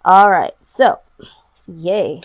All right, so yay.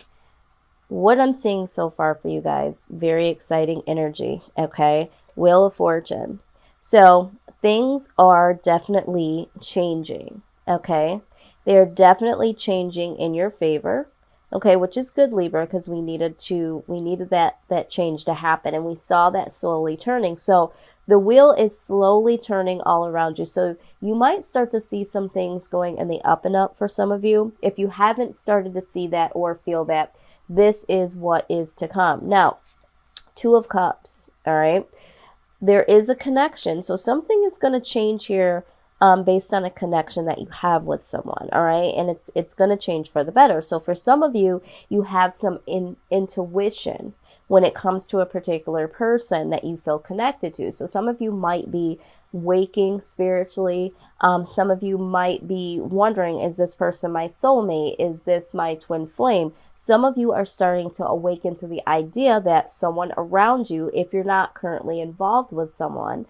What I'm seeing so far for you guys, very exciting energy, okay? Wheel of Fortune. So things are definitely changing, okay? They're definitely changing in your favor, okay, which is good, Libra, because we needed that change to happen, and we saw that slowly turning. So the wheel is slowly turning all around you. So you might start to see some things going in the up and up for some of you. If you haven't started to see that or feel that, this is what is to come. Now, Two of Cups, all right? There is a connection. So something is going to change here based on a connection that you have with someone, all right? And it's going to change for the better. So for some of you, you have some intuition when it comes to a particular person that you feel connected to. So some of you might be waking spiritually. Some of you might be wondering, is this person my soulmate? Is this my twin flame? Some of you are starting to awaken to the idea that someone around you, if you're not currently involved with someone,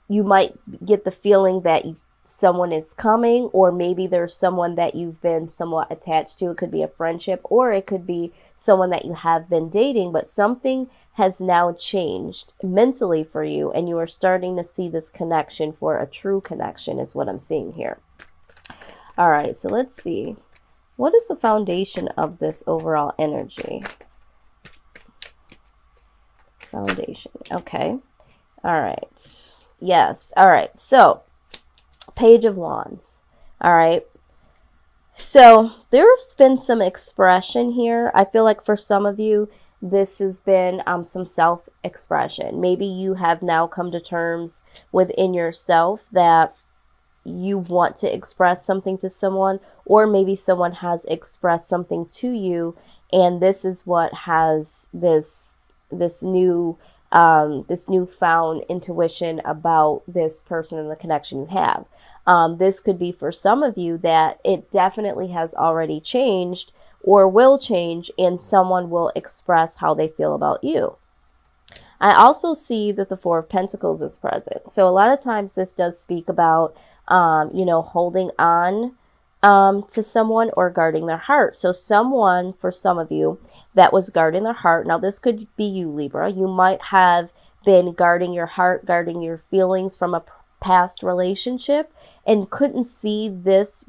you might get the feeling that someone is coming, or maybe there's someone that you've been somewhat attached to. It could be a friendship, or it could be someone that you have been dating, but something has now changed mentally for you, and you are starting to see this connection for a true connection is what I'm seeing here. All right, so let's see. What is the foundation of this overall energy? Foundation. Okay. All right. Yes. All right. So Page of Wands. All right. So there's been some expression here. I feel like for some of you, this has been some self-expression. Maybe you have now come to terms within yourself that you want to express something to someone, or maybe someone has expressed something to you, and this is what has this newfound intuition about this person and the connection you have. This could be for some of you that it definitely has already changed or will change, and someone will express how they feel about you. I also see that the Four of Pentacles is present. So a lot of times this does speak about, holding on to someone or guarding their heart. So someone, for some of you, that was guarding their heart. Now, this could be you, Libra. You might have been guarding your heart, guarding your feelings from a past relationship, and couldn't see this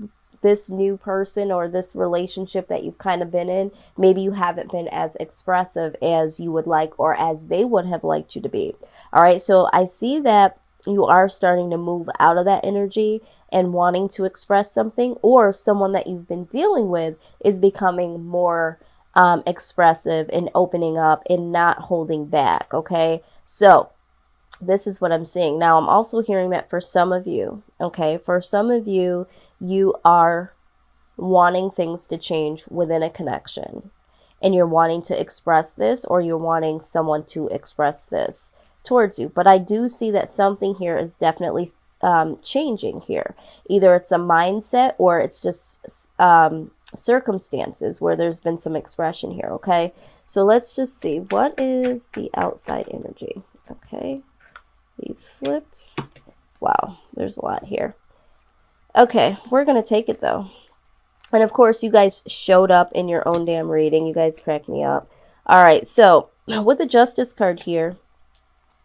new person or this relationship that you've kind of been in. Maybe you haven't been as expressive as you would like, or as they would have liked you to be. All right, so I see that you are starting to move out of that energy and wanting to express something, or someone that you've been dealing with is becoming more expressive and opening up and not holding back. Okay, so this is what I'm seeing. Now, I'm also hearing that for some of you, okay, for some of you, you are wanting things to change within a connection, and you're wanting to express this, or you're wanting someone to express this towards you. But I do see that something here is definitely changing here. Either it's a mindset, or it's just circumstances where there's been some expression here. Okay, so let's just see, what is the outside energy? Okay, these flipped. Wow, there's a lot here. Okay, we're gonna take it though. And of course, you guys showed up in your own damn reading. You guys cracked me up. All right, so with the Justice card here,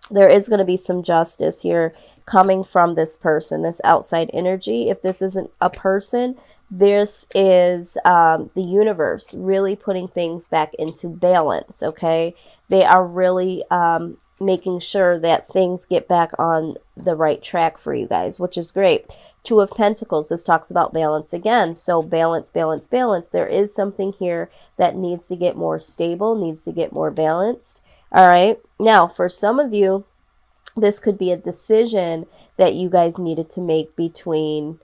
there is going to be some justice here coming from this person, this outside energy. If this isn't a person, this is the universe really putting things back into balance, okay? They are really making sure that things get back on the right track for you guys, which is great. Two of Pentacles, this talks about balance again. So balance, balance, balance. There is something here that needs to get more stable, needs to get more balanced. All right. Now, for some of you, this could be a decision that you guys needed to make between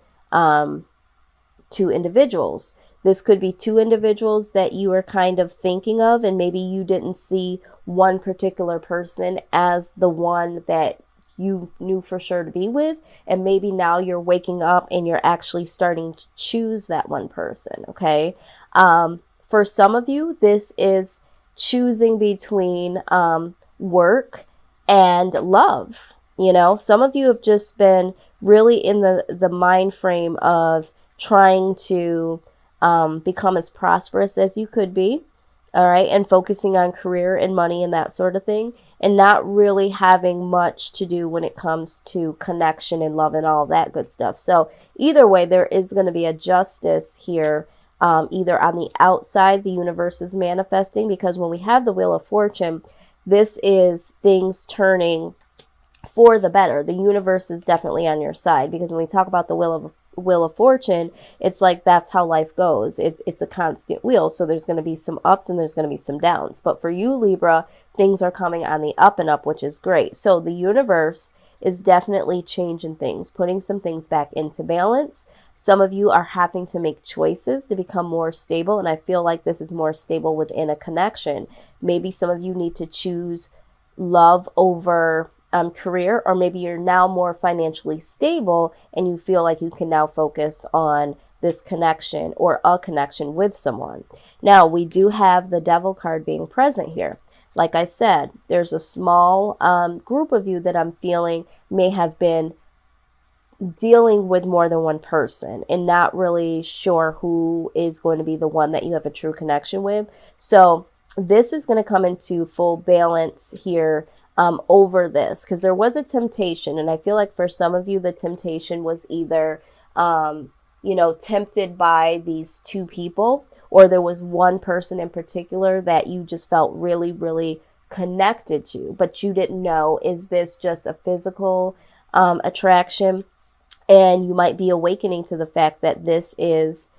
two individuals. This could be two individuals that you are kind of thinking of, and maybe you didn't see one particular person as the one that you knew for sure to be with. And maybe now you're waking up and you're actually starting to choose that one person. Okay. For some of you, this is choosing between work and love. You know, some of you have just been really in the mind frame of trying to become as prosperous as you could be. All right. And focusing on career and money and that sort of thing, and not really having much to do when it comes to connection and love and all that good stuff. So either way, there is going to be a justice here. Either on the outside, the universe is manifesting, because when we have the Wheel of Fortune, this is things turning for the better. The universe is definitely on your side, because when we talk about the Wheel of Fortune, it's like that's how life goes. It's a constant wheel. So there's going to be some ups and there's going to be some downs. But for you, Libra, things are coming on the up and up, which is great. So the universe is definitely changing things, putting some things back into balance. Some of you are having to make choices to become more stable, and I feel like this is more stable within a connection. Maybe some of you need to choose love over career, or maybe you're now more financially stable and you feel like you can now focus on this connection or a connection with someone. Now, we do have the Devil card being present here. Like I said, there's a small group of you that I'm feeling may have been dealing with more than one person and not really sure who is going to be the one that you have a true connection with. So this is going to come into full balance here over this, because there was a temptation, and I feel like for some of you the temptation was either tempted by these two people, or there was one person in particular that you just felt really, really connected to, but you didn't know, is this just a physical attraction? And you might be awakening to the fact that this is,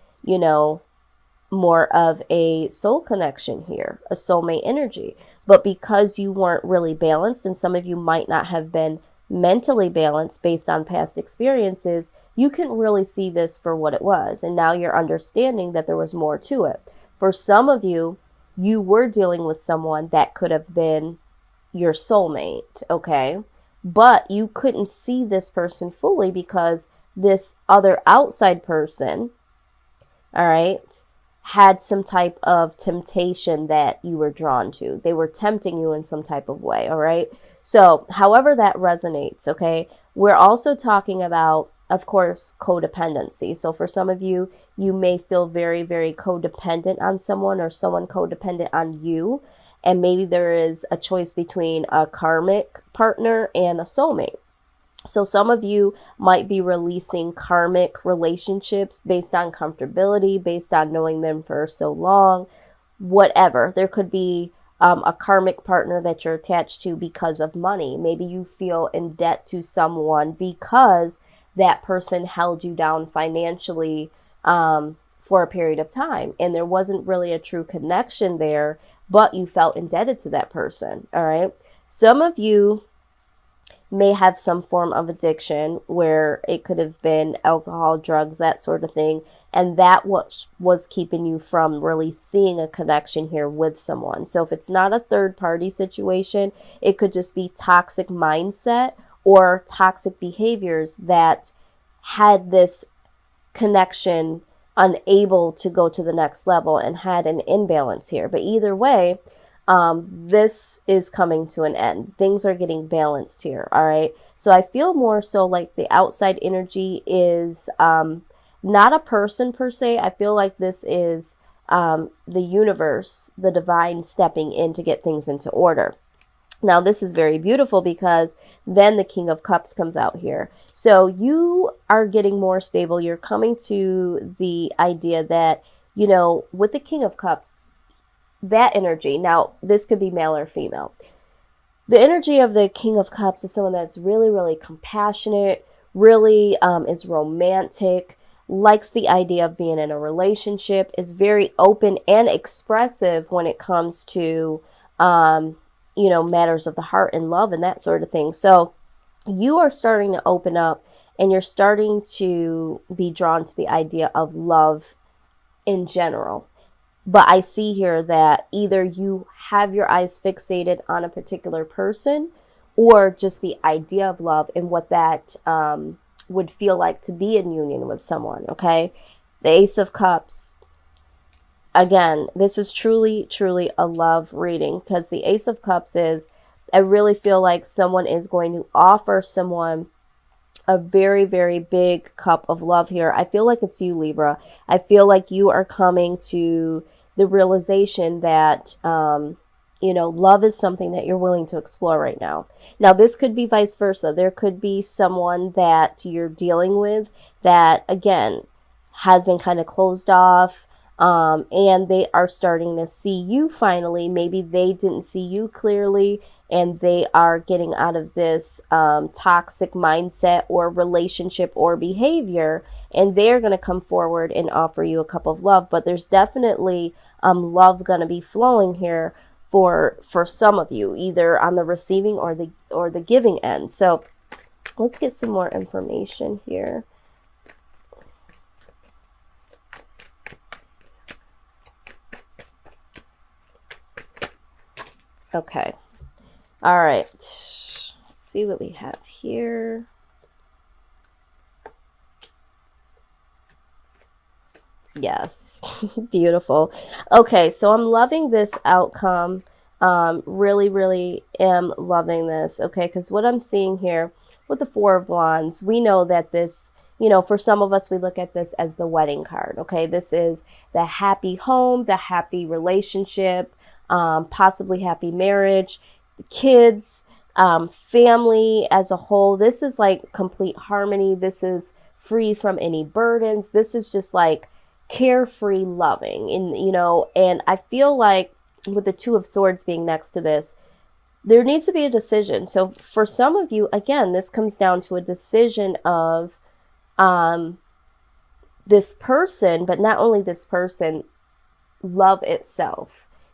more of a soul connection here, a soulmate energy. But because you weren't really balanced, and some of you might not have been mentally balanced based on past experiences, you couldn't really see this for what it was. And now you're understanding that there was more to it. For some of you, you were dealing with someone that could have been your soulmate, okay? But you couldn't see this person fully because this other outside person, all right, had some type of temptation that you were drawn to. They were tempting you in some type of way, all right? So however that resonates, okay, we're also talking about, of course, codependency. So for some of you, you may feel very, very codependent on someone, or someone codependent on you. And maybe there is a choice between a karmic partner and a soulmate. So some of you might be releasing karmic relationships based on comfortability, based on knowing them for so long, whatever. There could be a karmic partner that you're attached to because of money. Maybe you feel in debt to someone because that person held you down financially for a period of time, and there wasn't really a true connection there, but you felt indebted to that person, all right? Some of you may have some form of addiction, where it could have been alcohol, drugs, that sort of thing, and that was keeping you from really seeing a connection here with someone. So if it's not a third party situation, it could just be toxic mindset or toxic behaviors that had this connection unable to go to the next level and had an imbalance here. But either way, this is coming to an end. Things are getting balanced here, all right? So I feel more so like the outside energy is not a person per se. I feel like this is the universe, the divine stepping in to get things into order. Now, this is very beautiful, because then the King of Cups comes out here. So you are getting more stable. You're coming to the idea that, with the King of Cups, that energy, now this could be male or female. The energy of the King of Cups is someone that's really, really compassionate, really is romantic, likes the idea of being in a relationship, is very open and expressive when it comes to, matters of the heart and love and that sort of thing. So you are starting to open up, and you're starting to be drawn to the idea of love in general. But I see here that either you have your eyes fixated on a particular person, or just the idea of love and what that would feel like to be in union with someone, okay? The Ace of Cups. Again, this is truly, truly a love reading, because the Ace of Cups is, I really feel like someone is going to offer someone a very, very big cup of love here. I feel like it's you, Libra. I feel like you are coming to the realization that, love is something that you're willing to explore right now. Now, this could be vice versa. There could be someone that you're dealing with that, again, has been kind of closed off, and they are starting to see you finally. Maybe they didn't see you clearly, and they are getting out of this toxic mindset or relationship or behavior, and they're going to come forward and offer you a cup of love. But there's definitely love going to be flowing here for some of you, either on the receiving or the giving end. So let's get some more information here. Okay. All right. Let's see what we have here. Yes. Beautiful. Okay, so I'm loving this outcome. Really, really am loving this. Okay, because what I'm seeing here with the Four of Wands, we know that this, for some of us, we look at this as the wedding card. Okay, this is the happy home, the happy relationship, possibly happy marriage, kids, family as a whole. This is like complete harmony. This is free from any burdens. This is just like carefree loving. And I feel like with the Two of Swords being next to this, there needs to be a decision. So for some of you, again, this comes down to a decision of this person, but not only this person, love itself.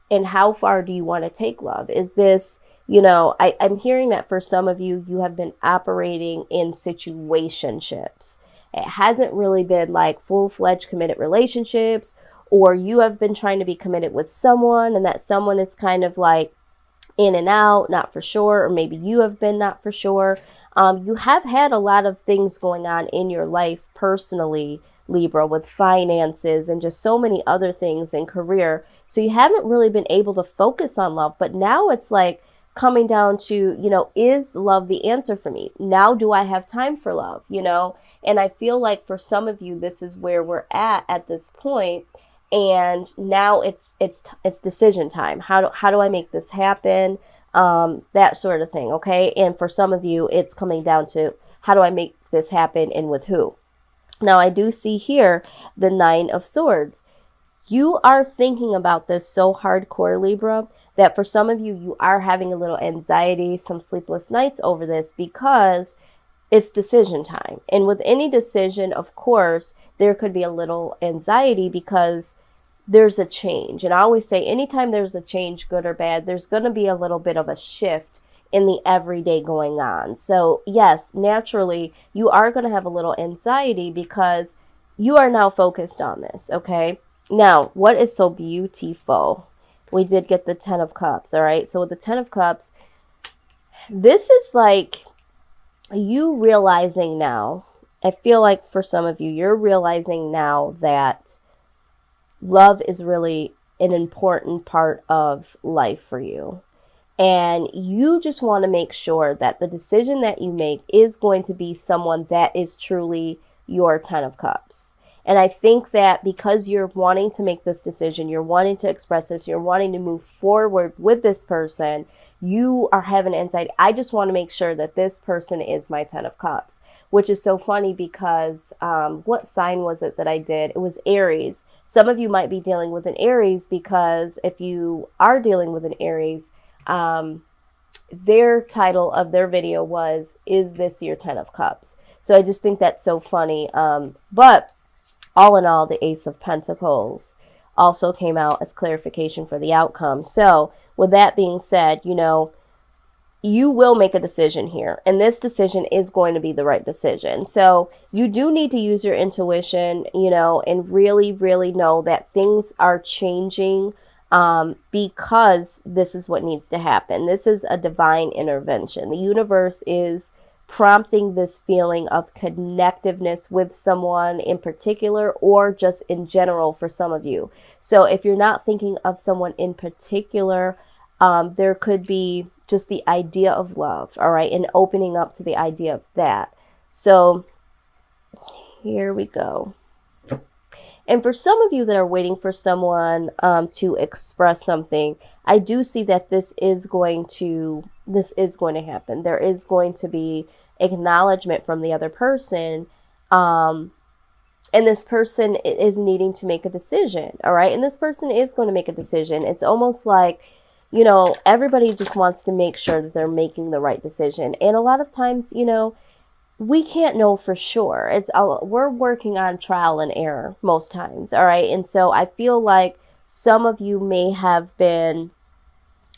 And how far do you want to take love? Is this, I'm hearing that for some of you, you have been operating in situationships. It hasn't really been like full-fledged committed relationships, or you have been trying to be committed with someone and that someone is kind of like in and out, not for sure, or maybe you have been not for sure. You have had a lot of things going on in your life personally, Libra, with finances and just so many other things in career. So you haven't really been able to focus on love, but now it's like coming down to, is love the answer for me? Now do I have time for love, And I feel like for some of you, this is where we're at this point. And now it's decision time. How do I make this happen? That sort of thing. Okay. And for some of you, it's coming down to how do I make this happen and with who? Now I do see here the Nine of Swords. You are thinking about this so hardcore, Libra, that for some of you, you are having a little anxiety, some sleepless nights over this because it's decision time. And with any decision, of course, there could be a little anxiety because there's a change. And I always say anytime there's a change, good or bad, there's going to be a little bit of a shift in the everyday going on. So yes, naturally, you are going to have a little anxiety because you are now focused on this. Okay. Now, what is so beautiful? We did get the Ten of Cups. All right. So with the Ten of Cups, this is like you realizing now, I feel like for some of you, you're realizing now that love is really an important part of life for you. And you just want to make sure that the decision that you make is going to be someone that is truly your Ten of Cups. And I think that because you're wanting to make this decision, you're wanting to express this, you're wanting to move forward with this person, you are having anxiety. I just want to make sure that this person is my Ten of Cups, which is so funny because what sign was it that I did? It was Aries. Some of you might be dealing with an Aries because if you are dealing with an Aries, their title of their video was, "Is this your Ten of Cups?" So I just think that's so funny. But all in all, the Ace of Pentacles also came out as clarification for the outcome. So with that being said, you will make a decision here, and this decision is going to be the right decision. So you do need to use your intuition, and really, really know that things are changing because this is what needs to happen. This is a divine intervention. The universe is prompting this feeling of connectiveness with someone in particular, or just in general for some of you. So if you're not thinking of someone in particular, there could be just the idea of love, all right, and opening up to the idea of that. So here we go. And for some of you that are waiting for someone to express something, I do see that this is going to happen. There is going to be acknowledgement from the other person. And this person is needing to make a decision. All right. And this person is going to make a decision. It's almost like, you know, everybody just wants to make sure that they're making the right decision. And a lot of times, you know, we can't know for sure. We're working on trial and error most times. All right. And so I feel like some of you may have been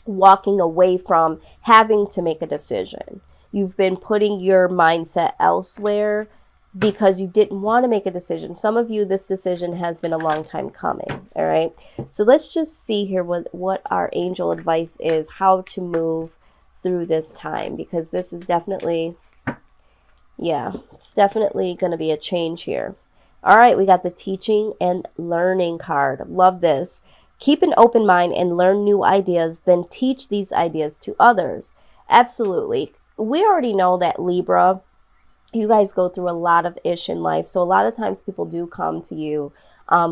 walking away from having to make a decision. You've been putting your mindset elsewhere because you didn't want to make a decision. Some of you, this decision has been a long time coming. All right. So let's just see here what our angel advice is, how to move through this time, because this is definitely, yeah, it's definitely going to be a change here. All right. We got the teaching and learning card. Love this. Keep an open mind and learn new ideas, then teach these ideas to others. Absolutely. We already know that, Libra, you guys go through a lot of ish in life. So a lot of times people do come to you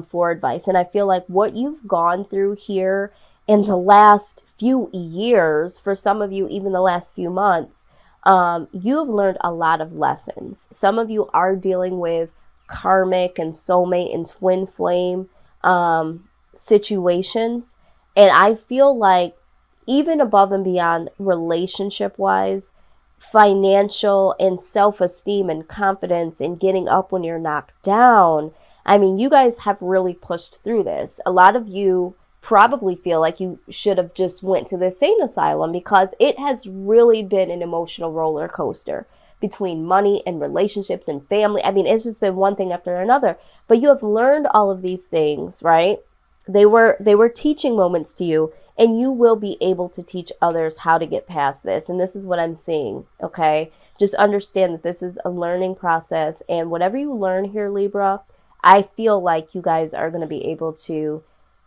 for advice. And I feel like what you've gone through here in the last few years, for some of you, even the last few months, you have learned a lot of lessons. Some of you are dealing with karmic and soulmate and twin flame situations. And I feel like even above and beyond relationship wise, financial and self-esteem and confidence and getting up when you're knocked down. I mean, you guys have really pushed through this. A lot of you probably feel like you should have just went to the insane asylum, because it has really been an emotional roller coaster between money and relationships and family. I mean, it's just been one thing after another. But you have learned all of these things, right? They were teaching moments to you. And you will be able to teach others how to get past this. And this is what I'm seeing, okay? Just understand that this is a learning process. And whatever you learn here, Libra, I feel like you guys are going to be able to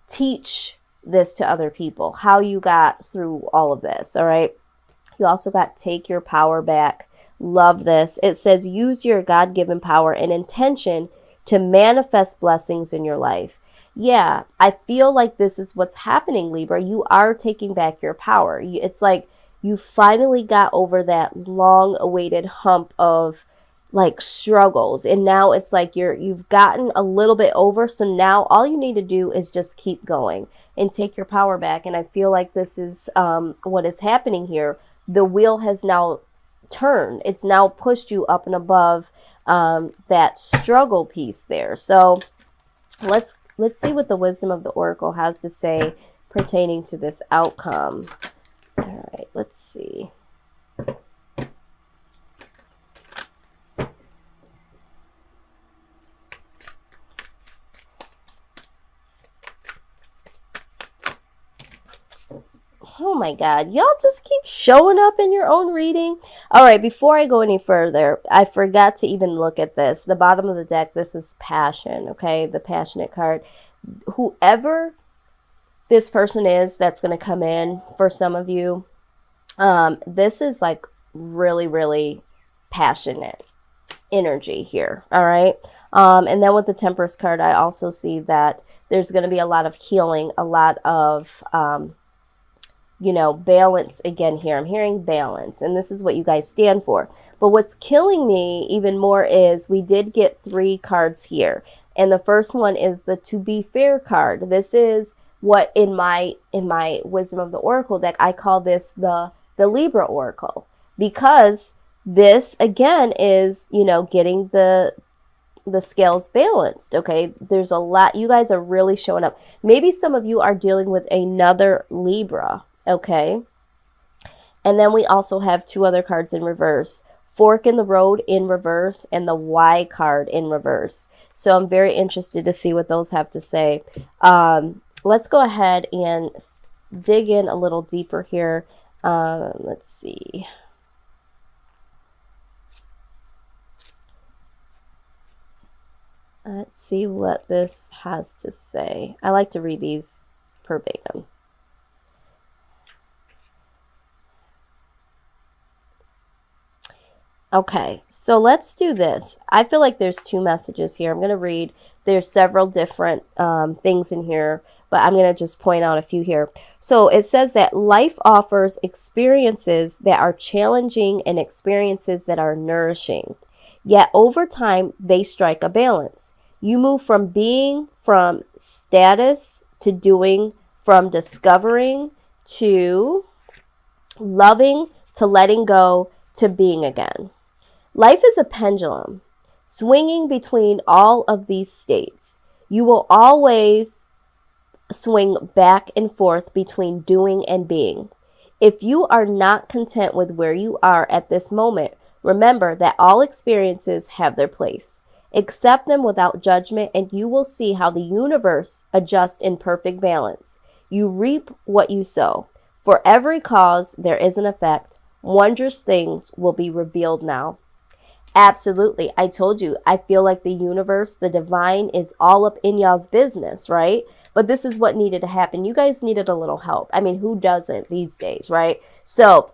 teach this to other people, how you got through all of this, all right? You also got take your power back. Love this. It says use your God-given power and intention to manifest blessings in your life. Yeah, I feel like this is what's happening, Libra. You are taking back your power. It's like you finally got over that long-awaited hump of like struggles. And now it's like you've gotten a little bit over. So now all you need to do is just keep going and take your power back. And I feel like this is what is happening here. The wheel has now turned. It's now pushed you up and above that struggle piece there. So let's see what the wisdom of the Oracle has to say pertaining to this outcome. All right, let's see. Oh my God, y'all just keep showing up in your own reading. All right, before I go any further, I forgot to even look at this. The bottom of the deck, this is passion, okay? The passionate card. Whoever this person is that's going to come in for some of you, this is like really, really passionate energy here, all right? And then with the Temperance card, I also see that there's going to be a lot of healing, a lot of you know, balance again here. I'm hearing balance, and this is what you guys stand for. But what's killing me even more is we did get 3 cards here. And the first one is the To Be Fair card. This is what in my Wisdom of the Oracle deck, I call this the Libra Oracle. Because this, again, is, you know, getting the scales balanced, okay? There's a lot. You guys are really showing up. Maybe some of you are dealing with another Libra, okay? And then we also have 2 other cards in reverse. Fork in the Road in reverse and the Y card in reverse. So I'm very interested to see what those have to say. Let's go ahead and dig in a little deeper here. Let's see. Let's see what this has to say. I like to read these verbatim. Okay, so let's do this. I feel like there's two messages here. I'm going to read. There's several different things in here, but I'm going to just point out a few here. So it says that life offers experiences that are challenging and experiences that are nourishing. Yet over time, they strike a balance. You move from being, from status to doing, from discovering to loving to letting go to being again. Life is a pendulum, swinging between all of these states. You will always swing back and forth between doing and being. If you are not content with where you are at this moment, remember that all experiences have their place. Accept them without judgment, and you will see how the universe adjusts in perfect balance. You reap what you sow. For every cause, there is an effect. Wondrous things will be revealed now. Absolutely. I told you, I feel like the universe, the divine is all up in y'all's business, right? But this is what needed to happen. You guys needed a little help. I mean, who doesn't these days, right? So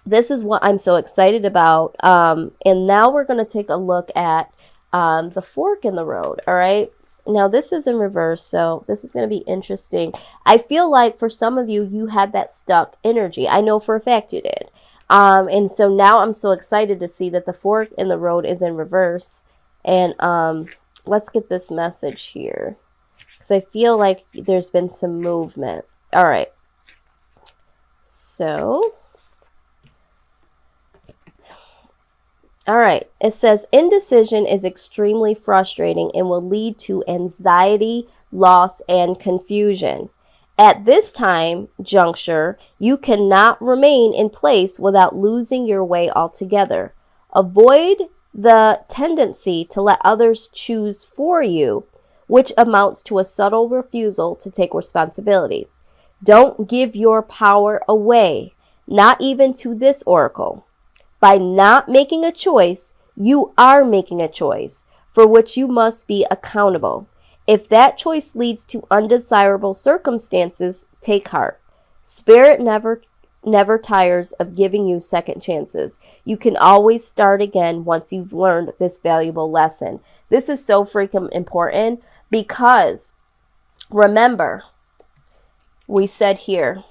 this is what I'm so excited about. And now we're going to take a look at the fork in the road, all right? Now this is in reverse, so this is going to be interesting. I feel like for some of you, you had that stuck energy. I know for a fact you did. And so now I'm so excited to see that the fork in the road is in reverse. And let's get this message here, because I feel like there's been some movement. All right. So, all right. It says indecision is extremely frustrating and will lead to anxiety, loss, and confusion. At this time, juncture, you cannot remain in place without losing your way altogether. Avoid the tendency to let others choose for you, which amounts to a subtle refusal to take responsibility. Don't give your power away, not even to this oracle. By not making a choice, you are making a choice for which you must be accountable. If that choice leads to undesirable circumstances, take heart. Spirit never tires of giving you second chances. You can always start again once you've learned this valuable lesson. This is so freaking important because remember, we said here,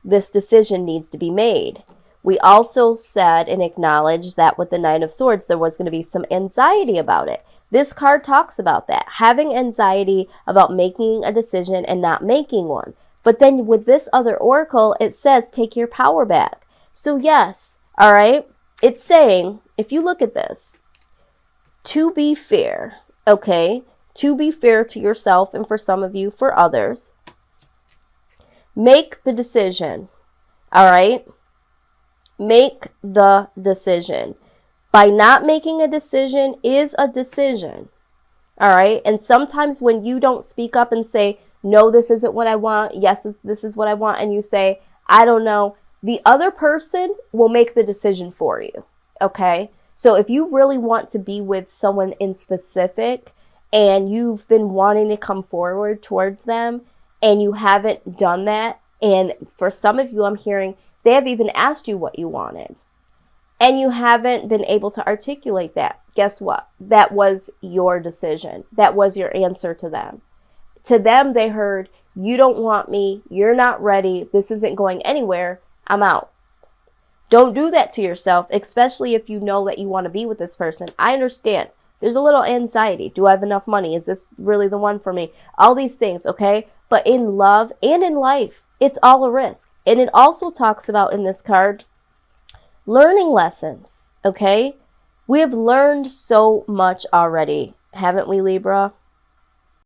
this decision needs to be made. We also said and acknowledged that with the Nine of Swords, there was going to be some anxiety about it. This card talks about that, having anxiety about making a decision and not making one. But then with this other oracle, it says take your power back. So yes, all right, it's saying, if you look at this, to be fair, okay, to be fair to yourself and for some of you, for others, make the decision, all right? Make the decision. By not making a decision is a decision, all right? And sometimes when you don't speak up and say, no, this isn't what I want, yes, this is what I want, and you say, I don't know, the other person will make the decision for you, okay? So if you really want to be with someone in specific and you've been wanting to come forward towards them and you haven't done that, and for some of you, I'm hearing they have even asked you what you wanted, and you haven't been able to articulate that, guess what? That was your decision. That was your answer to them. To them, they heard, you don't want me, you're not ready, this isn't going anywhere, I'm out. Don't do that to yourself, especially if you know that you want to be with this person. I understand. There's a little anxiety. Do I have enough money? Is this really the one for me? All these things, okay? But in love and in life, it's all a risk. And it also talks about in this card, learning lessons, okay? We have learned so much already, haven't we, Libra?